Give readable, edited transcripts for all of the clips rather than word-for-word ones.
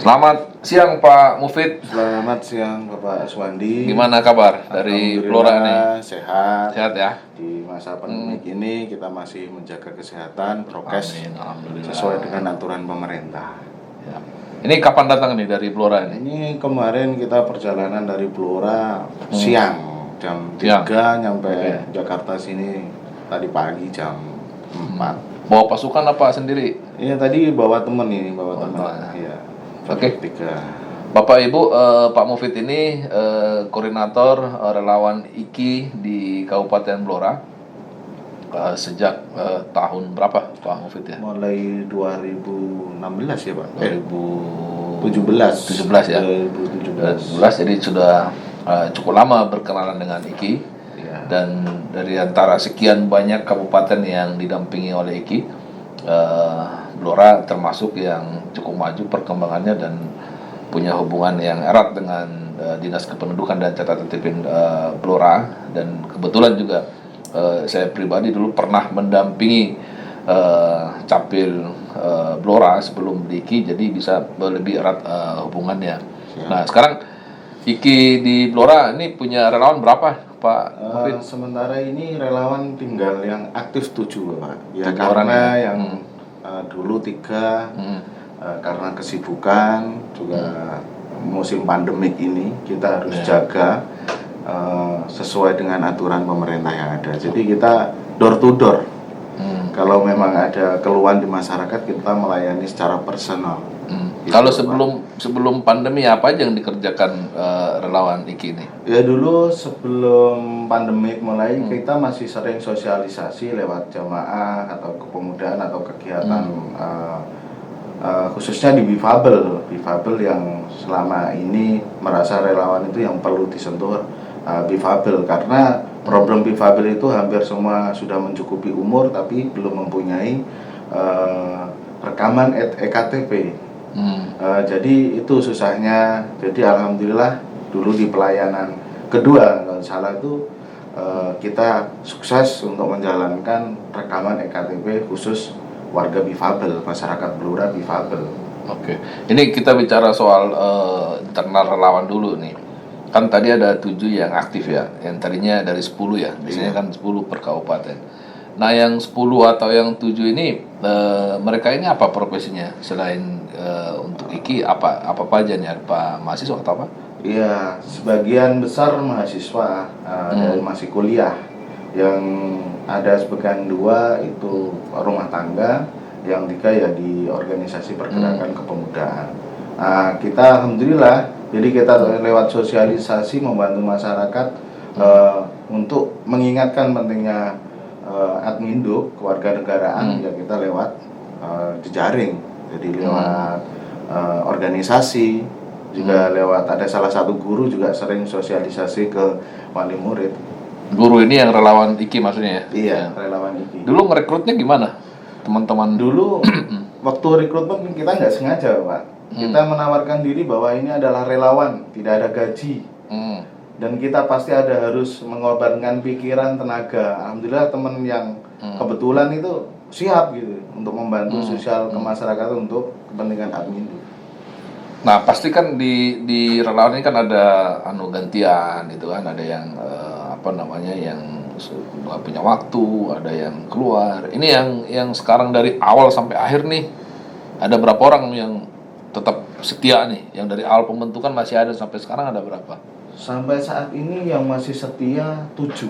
Selamat siang Pak Mufid. Selamat siang Bapak Aswandi. Gimana kabar dari Blora nih? Sehat. Sehat ya. Di masa pandemi ini kita masih menjaga kesehatan, prokes. Amin, alhamdulillah. Sesuai dengan aturan pemerintah. Ya. Ini kapan datang nih dari Blora ini? Ini kemarin kita perjalanan dari Blora siang jam 3 nyampe Jakarta sini tadi pagi jam 4. Bawa pasukan apa sendiri? Iya tadi bawa temen ini, teman. Iya. Oke. Bapak Ibu, Pak Mufid ini koordinator relawan IKI di Kabupaten Blora sejak tahun berapa Pak Mufid ya? Mulai 2016 ya Pak? 2017 ya? 2017, jadi sudah cukup lama berkenalan dengan IKI ya. Dan dari antara sekian banyak kabupaten yang didampingi oleh IKI, Blora termasuk yang cukup maju perkembangannya dan punya hubungan yang erat dengan Dinas Kependudukan dan Catatan Sipil Blora. Dan kebetulan juga saya pribadi dulu pernah mendampingi Capil Blora sebelum di IKI, jadi bisa lebih erat hubungannya. Nah sekarang IKI di Blora ini punya relawan berapa Pak Mufid? Sementara ini relawan tinggal yang aktif 7 Pak. Ya 7 karena orang ya? yang dulu 3 karena kesibukan juga musim pandemik ini kita harus jaga sesuai dengan aturan pemerintah yang ada. Jadi kita door to door. Kalau memang ada keluhan di masyarakat kita melayani secara personal. Gitu, kalau sebelum pandemi apa aja yang dikerjakan relawan IKI ini? Ya dulu sebelum pandemi mulai kita masih sering sosialisasi lewat jamaah atau kepemudaan atau kegiatan khususnya di Bifabel yang selama ini merasa relawan itu yang perlu disentuh Bifabel, karena problem Bifabel itu hampir semua sudah mencukupi umur tapi belum mempunyai rekaman EKTP. Jadi itu susahnya. Jadi alhamdulillah dulu di pelayanan kedua kalau salah itu kita sukses untuk menjalankan rekaman EKTP khusus warga Bifabel, masyarakat Blora Bifabel. Oke. Ini kita bicara soal internal relawan dulu nih. Kan tadi ada 7 yang aktif ya, yang tadinya dari 10 ya, biasanya kan 10 per kabupaten. Nah yang 10 atau yang 7 ini mereka ini apa profesinya selain untuk IKI, apa aja nih, apa mahasiswa atau apa? Iya, sebagian besar mahasiswa dan masih kuliah. Yang ada sebagian 2 itu rumah tangga, yang 3 ya di organisasi pergerakan kepemudaan. Nah, kita alhamdulillah, jadi kita lewat sosialisasi membantu masyarakat untuk mengingatkan pentingnya adminduk kewarganegaraan, ya kita lewat jejaring, jadi lewat organisasi, juga lewat ada salah satu guru juga sering sosialisasi ke wali murid. Guru ini yang relawan IKI maksudnya ya? Iya, relawan IKI. Dulu ngerekrutnya gimana teman-teman? Dulu waktu rekrutmen kita nggak sengaja Pak. Kita menawarkan diri bahwa ini adalah relawan, tidak ada gaji. Dan kita pasti ada harus mengorbankan pikiran, tenaga. Alhamdulillah teman yang kebetulan itu siap gitu untuk membantu sosial ke masyarakat untuk kepentingan admin. Nah pasti kan di relawan ini kan ada gantian gitu kan, ada yang yang punya waktu, ada yang keluar. Ini yang sekarang dari awal sampai akhir nih, ada berapa orang yang tetap setia nih, yang dari awal pembentukan masih ada sampai sekarang ada berapa? Sampai saat ini yang masih setia 7.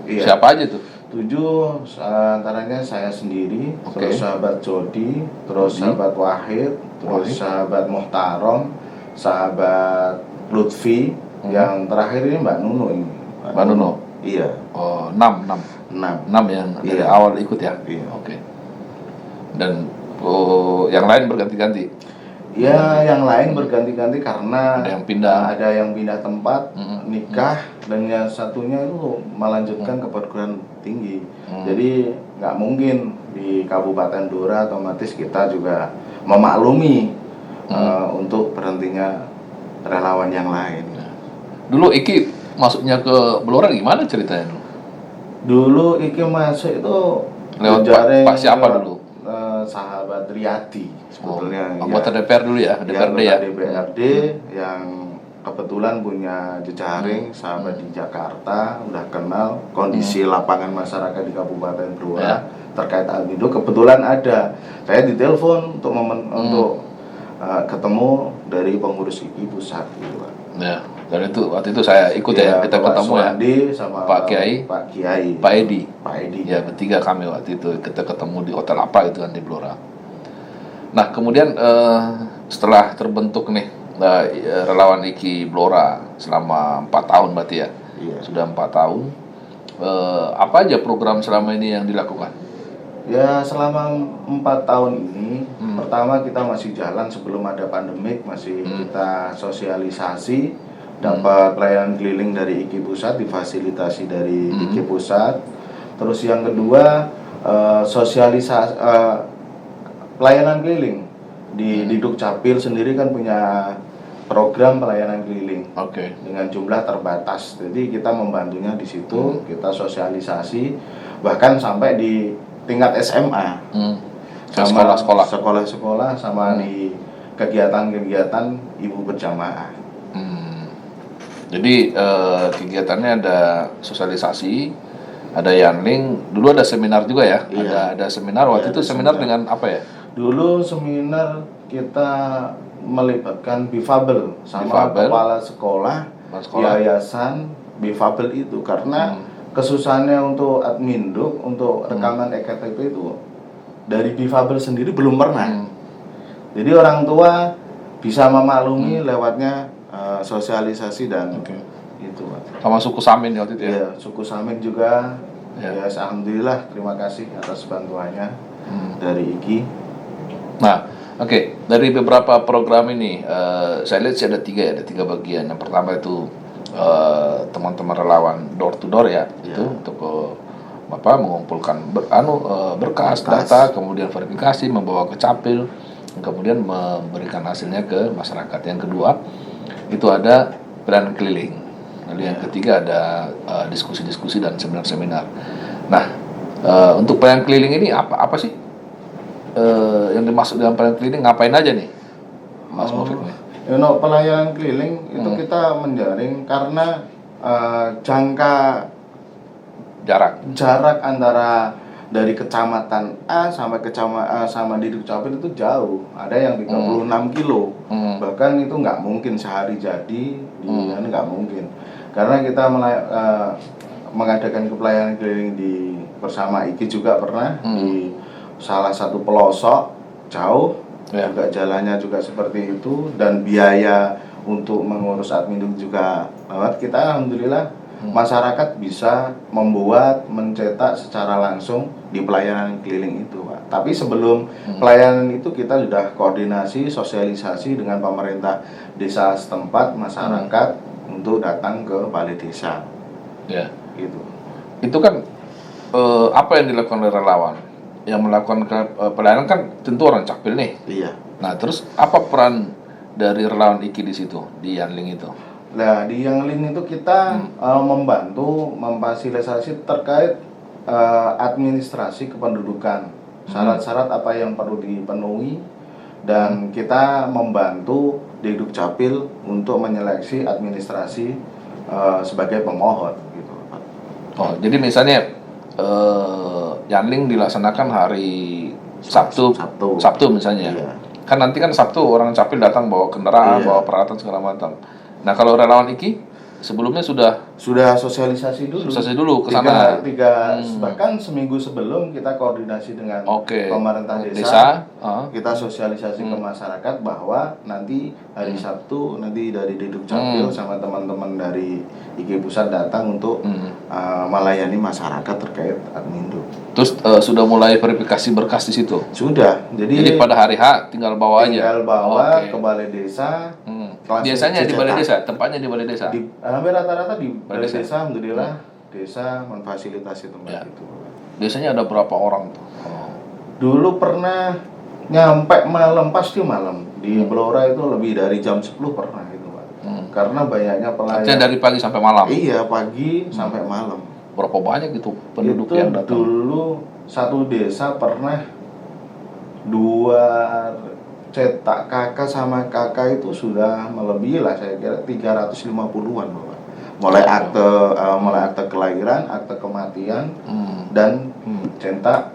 Iya. Siapa aja tuh? 7, antaranya saya sendiri, terus sahabat Jody, terus sahabat Wahid, terus sahabat Muhtarom, sahabat Lutfi, yang terakhir ini Mbak Nuno ini. Mbak Nuno? Iya. Oh, 6 yang dari awal ikut ya? Iya. Oke. Dan yang lain berganti-ganti? Ya, yang lain berganti-ganti karena ada yang pindah tempat, nikah, dan yang satunya itu melanjutkan ke perguruan tinggi. Jadi nggak mungkin di Kabupaten Blora, otomatis kita juga memaklumi untuk berhentinya relawan yang lain. Dulu IKI masuknya ke Blora gimana ceritanya? Dulu IKI masuk itu lewat Pak siapa dulu? sahabat Riyadi sebetulnya. Anggota DPR dulu ya, DPRD ya. DPRD yang kebetulan punya jejaring sahabat di Jakarta, udah kenal kondisi lapangan masyarakat di Kabupaten Blora terkait Admindo. Kebetulan ada, saya ditelepon untuk untuk ketemu dari pengurus IKI pusat gitu Pak. Ya, dan itu waktu itu saya ikut kita ketemu Suwandi, sama Pak Kiai, Pak Edi. Ya, bertiga kami waktu itu kita ketemu di hotel apa itu kan di Blora. Nah, kemudian setelah terbentuk nih relawan IKI Blora selama 4 tahun berarti ya. Iya. Sudah 4 tahun. Apa aja program selama ini yang dilakukan? Ya, selama 4 tahun ini, pertama kita masih jalan sebelum ada pandemik, masih kita sosialisasi, dapat pelayanan keliling dari IKI Pusat, difasilitasi dari IKI Pusat. Terus yang kedua, sosialisasi pelayanan keliling di Dukcapil sendiri kan punya program pelayanan keliling dengan jumlah terbatas. Jadi kita membantunya di situ, kita sosialisasi, bahkan sampai di tingkat SMA, sama sekolah-sekolah, sama di kegiatan-kegiatan ibu berjamaah. Jadi kegiatannya ada sosialisasi, ada yanling, dulu ada seminar juga ya, ada seminar waktu itu seminar dengan apa ya? Dulu seminar kita melibatkan Bifabel sama kepala sekolah, yayasan Bifabel itu karena kesusahannya untuk adminduk, untuk rekaman EKTP itu dari Bifabel sendiri belum pernah. Jadi orang tua bisa memaklumi lewatnya sosialisasi dan itu Pak. Sama suku Samin waktu itu ya? Iya, suku Samin juga. Ya, alhamdulillah, terima kasih atas bantuannya dari IKI. Nah, dari beberapa program ini saya lihat sih ada 3 bagian. Yang pertama itu teman-teman relawan door to door ya, itu untuk mengumpulkan berkas, data, kemudian verifikasi, membawa ke capil, kemudian memberikan hasilnya ke masyarakat. Yang kedua itu ada pelayanan keliling. Lalu yang ketiga ada diskusi-diskusi dan seminar-seminar. Nah, untuk pelayanan keliling ini apa sih yang dimaksud dengan pelayanan keliling? Ngapain aja nih, Mas Mufid? Untuk pelayanan keliling itu kita menjaring karena jarak antara dari kecamatan A sampai kecamatan sama di Dukcapil itu jauh. Ada yang 36 kilo. Bahkan itu nggak mungkin sehari jadi, nggak mungkin. Karena kita mengadakan pelayanan keliling bersama IKI juga pernah di salah satu pelosok jauh. Juga jalannya juga seperti itu, dan biaya untuk mengurus admin juga lewat. Kita alhamdulillah masyarakat bisa membuat, mencetak secara langsung di pelayanan keliling itu Pak. Tapi sebelum pelayanan itu kita sudah koordinasi, sosialisasi dengan pemerintah desa setempat, masyarakat untuk datang ke balai desa. Ya. Gitu. Itu kan apa yang dilakukan oleh relawan? Yang melakukan pelayanan kan tentu orang capil nih. Iya. Nah, terus apa peran dari relawan IKI di situ, di Yanling itu? Nah, di Yanling itu kita membantu memfasilitasi terkait administrasi kependudukan, syarat-syarat apa yang perlu dipenuhi, dan kita membantu di Dukcapil untuk menyeleksi administrasi sebagai pemohon gitu Pak. Oh, jadi misalnya Yanling dilaksanakan hari Sabtu misalnya. Iya. Kan nanti kan Sabtu orang capil datang bawa kendaraan, bawa peralatan segala macam. Nah, kalau relawan IKI sebelumnya sudah sosialisasi dulu ke sana. Bahkan seminggu sebelum kita koordinasi dengan pemerintah desa. Kita sosialisasi ke masyarakat bahwa nanti hari Sabtu nanti dari Dukcapil sama teman-teman dari IKI Pusat datang untuk melayani masyarakat terkait admindo. Terus sudah mulai verifikasi berkas di situ? Sudah. Jadi pada hari H tinggal bawa aja. Tinggal bawa ke balai desa. Biasanya di balai desa, tempatnya di balai desa. Hampir rata-rata di balai desa, alhamdulillah desa memfasilitasi tempat itu. Biasanya ada berapa orang tuh? Dulu pernah nyampe malam, pasti malam. Di Blora itu lebih dari jam 10 pernah itu Pak. Karena banyaknya pelayan. Artinya dari pagi sampai malam? Iya, pagi sampai malam. Berapa banyak itu penduduk itu yang datang? Dulu satu desa pernah dua cetak KK sama KK itu sudah melebihi lah, saya kira 350-an Bapak. Mulai akte kelahiran, akte kematian, dan cetak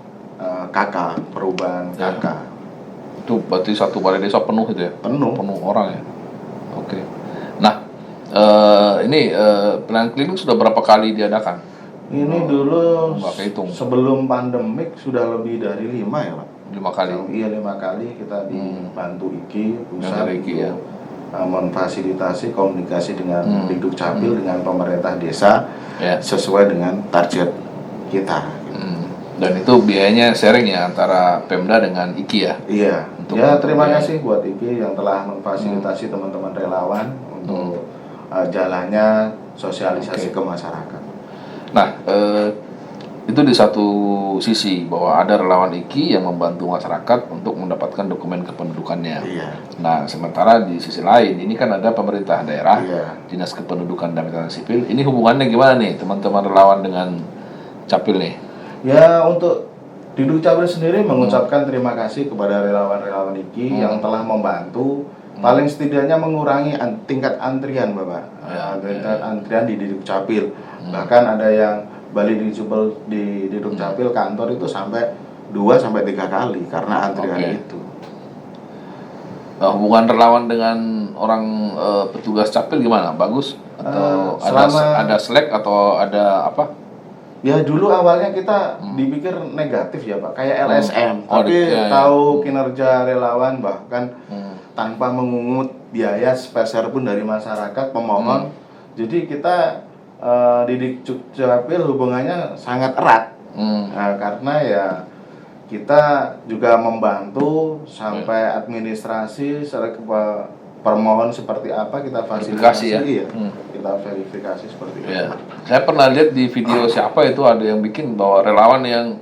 KK, perubahan KK. Itu berarti satu balai desa penuh itu ya? Penuh Orang ya. Oke. Nah, ini pelayanan keliling sudah berapa kali diadakan? Ini dulu hitung. Sebelum pandemik sudah lebih dari 5 ya Pak. 5 kali? Iya, 5 kali kita dibantu IKI pusat IKI, ya. Memfasilitasi komunikasi dengan Dikduk Capil dengan pemerintah desa sesuai dengan target kita. Dan itu biayanya sharing ya antara Pemda dengan IKI ya? Iya. Ya, terima kasih buat IKI yang telah memfasilitasi teman-teman relawan untuk jalannya sosialisasi ke masyarakat. Nah, itu di satu sisi bahwa ada relawan IKI yang membantu masyarakat untuk mendapatkan dokumen kependudukannya. Iya. Nah, sementara di sisi lain ini kan ada pemerintah daerah, Dinas Kependudukan dan Catatan Sipil. Ini hubungannya gimana nih teman-teman relawan dengan Capil nih? Ya, untuk Dikduk Capil sendiri mengucapkan terima kasih kepada relawan-relawan IKI yang telah membantu paling setidaknya mengurangi tingkat antrian Bapak. Tingkat antrian di Dikduk Capil. Bahkan ada yang Bali di Dikduk Capil kantor itu sampai 2-3 kali karena antrian itu. Hubungan relawan dengan orang petugas Capil gimana? Bagus? Atau ada slack atau ada apa? Ya dulu awalnya kita dipikir negatif ya Pak, kayak LSM. Tapi tahu kinerja relawan bahkan tanpa mengungut biaya sepeser pun dari masyarakat pemohon. Jadi kita di Dikduk Capil hubungannya sangat erat. Karena ya kita juga membantu sampai administrasi permohon seperti apa kita fasilitasi ya. Kita verifikasi seperti itu. Saya pernah lihat di video siapa itu ada yang bikin bahwa relawan yang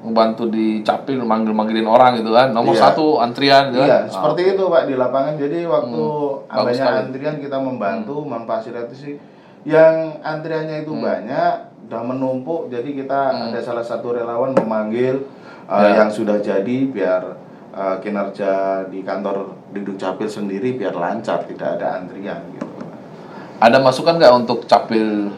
membantu di Capil manggil-manggilin orang gitu kan, nomor 1 antrian gitu kan. Seperti itu Pak di lapangan. Jadi waktu adanya antrian kita membantu memfasilitasi yang antriannya itu banyak udah menumpuk, jadi kita ada salah satu relawan memanggil yang sudah jadi biar kinerja di kantor Dikduk Capil sendiri biar lancar, tidak ada antrian gitu. Ada masukan nggak untuk Capil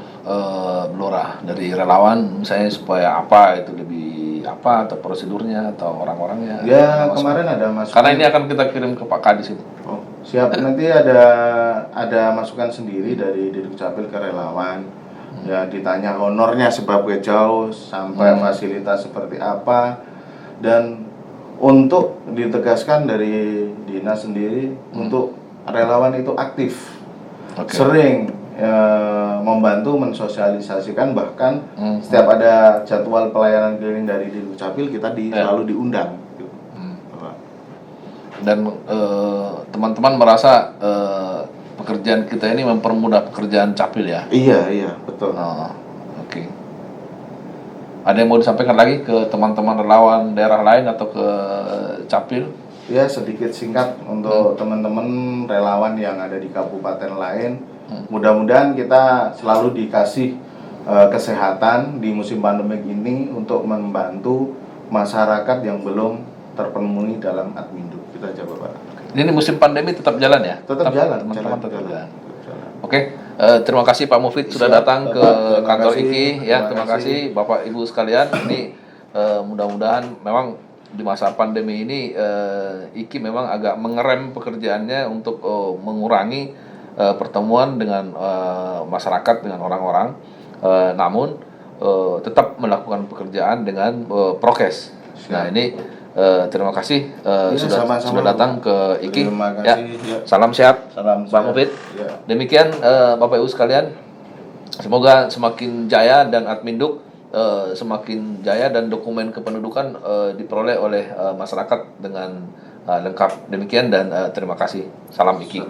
Blora dari relawan misalnya supaya apa itu lebih apa atau prosedurnya atau orang-orangnya? Ya kemarin ada masukan. Karena ini akan kita kirim ke Pak Kadis itu. Oh, siap. Nanti ada masukan sendiri dari Dikduk Capil ke relawan. Ya ditanya honornya seberapa jauh sampai fasilitas seperti apa, dan untuk ditegaskan dari dinas sendiri untuk relawan itu aktif. Sering membantu mensosialisasikan, bahkan setiap ada jadwal pelayanan keliling dari Dikduk Capil kita selalu diundang gitu. Dan teman-teman merasa pekerjaan kita ini mempermudah pekerjaan Capil ya? Iya betul. Oke. Ada yang mau disampaikan lagi ke teman-teman relawan daerah lain atau ke Capil? Ya sedikit singkat untuk teman-teman relawan yang ada di kabupaten lain. Mudah-mudahan kita selalu dikasih kesehatan di musim pandemi ini untuk membantu masyarakat yang belum terpenuhi dalam Adminduk. Kita coba Pak. Ini musim pandemi tetap jalan ya? Tetap jalan. Teman-teman tetap jalan. Oke, terima kasih Pak Mufid sudah datang ke kantor IKI ya. Terima kasih Bapak Ibu sekalian. Ini mudah-mudahan memang di masa pandemi ini IKI memang agak mengerem pekerjaannya untuk mengurangi pertemuan dengan masyarakat, dengan orang-orang, namun tetap melakukan pekerjaan dengan prokes. Nah ini terima kasih sudah datang ke IKI. Ya, salam sehat, Pak Mufid. Demikian Bapak Ibu sekalian, semoga semakin jaya dan Adminduk semakin jaya dan dokumen kependudukan diperoleh oleh masyarakat dengan lengkap. Demikian dan terima kasih. Salam IKI.